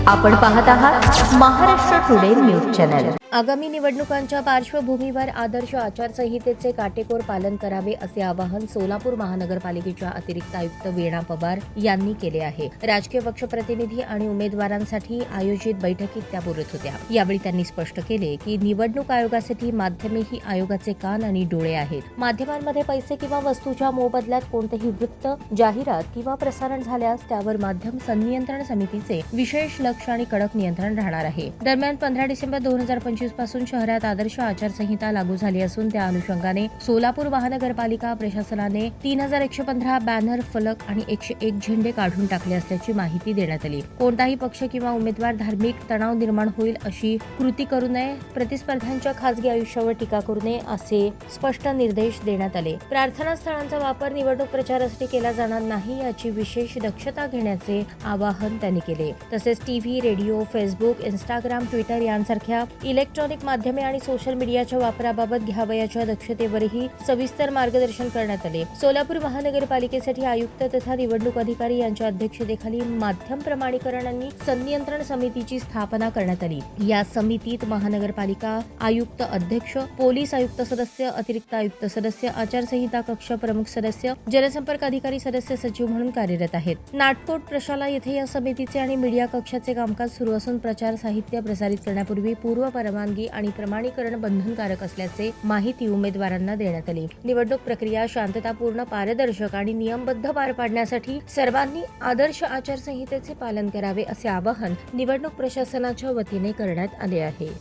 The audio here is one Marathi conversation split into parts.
आपण पाहत आहात महाराष्ट्र टुडे न्यूज चॅनल। आगामी निवडणुकांच्या पार्श्वभूमीवर आदर्श आचारसंहितेचे काटेकोर पालन करावे असे आवाहन सोलापूर महानगरपालिकेच्या अतिरिक्त आयुक्त वीणा पवार यांनी केले आहे। राजकीय पक्ष प्रतिनिधी आणि उमेदवारांसाठी आयोजित बैठकीत त्या बोलत होत्या। यावेळी त्यांनी स्पष्ट केले की निवडणूक आयोगासाठी माध्यमे ही आयोगाचे कान आणि डोळे आहेत। माध्यमांमध्ये पैसे किंवा वस्तूच्या मोबदल्यात कोणतेही वृत्त, जाहिरात किंवा प्रसारण झाल्यास त्यावर माध्यम संनियंत्रण समितीचे विशेष लक्ष आणि कडक नियंत्रण राहणार आहे। दरम्यान 15 डिसेंबर 2025 पासून शहरात आदर्श आचारसंहिता लागू झाली असून त्या अनुषंगाने सोलापूर महानगरपालिका प्रशासनाने 3115 बॅनर, फलक आणि 101 झेंडे काढून टाकले असल्याची माहिती देण्यात आली। कोणताही पक्ष किंवा उमेदवार धार्मिक तणाव निर्माण होईल अशी कृती करू नये, प्रतिस्पर्ध्यांच्या खासगी आयुष्यावर टीका करू नये असे स्पष्ट निर्देश देण्यात आले। प्रार्थना स्थळांचा वापर निवडणूक प्रचारासाठी केला जाणार नाही याची विशेष दक्षता घेण्याचे आवाहन त्यांनी केले। तसेच TV, radio, Facebook, Instagram, Twitter यांसारख्या इलेक्ट्रॉनिक माध्यमे आणि सोशल मीडियाच्या वापराबाबत घ्यावयाच्या दक्षतेवरही सविस्तर मार्गदर्शन करण्यात आले। सोलापूर महानगरपालिकेसाठी आयुक्त तथा निवडणूक अधिकारी यांच्या अध्यक्षतेखाली माध्यम प्रमाणीकरण आणि संनियंत्रण समितीची स्थापना करण्यात आली। या समितीत महानगरपालिका आयुक्त अध्यक्ष, पोलीस आयुक्त सदस्य, अतिरिक्त आयुक्त सदस्य, आचारसंहिता कक्ष प्रमुख सदस्य, जनसंपर्क अधिकारी सदस्य सचिव म्हणून कार्यरत आहेत। नाटकोट प्रशाला येथे या समितीचे आणि मीडिया कक्षाचे कामकाज सुरू असून प्रचार साहित्य प्रसारित करण्यापूर्वी पूर्व परवानगी आणि प्रमाणीकरण बंधनकारक असल्याचे माहिती उमेदवारांना देण्यात आली। निवडणूक प्रक्रिया शांततापूर्ण, पारदर्शक आणि नियमबद्ध पार पाडण्यासाठी सर्वांनी आदर्श आचारसंहितेचे पालन करावे असे आवाहन निवडणूक प्रशासनाच्या वतीने करण्यात आले आहे।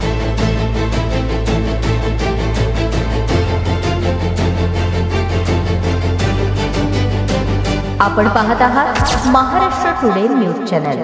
आपण पाहत आहात महाराष्ट्र टुडे न्यूज चॅनल।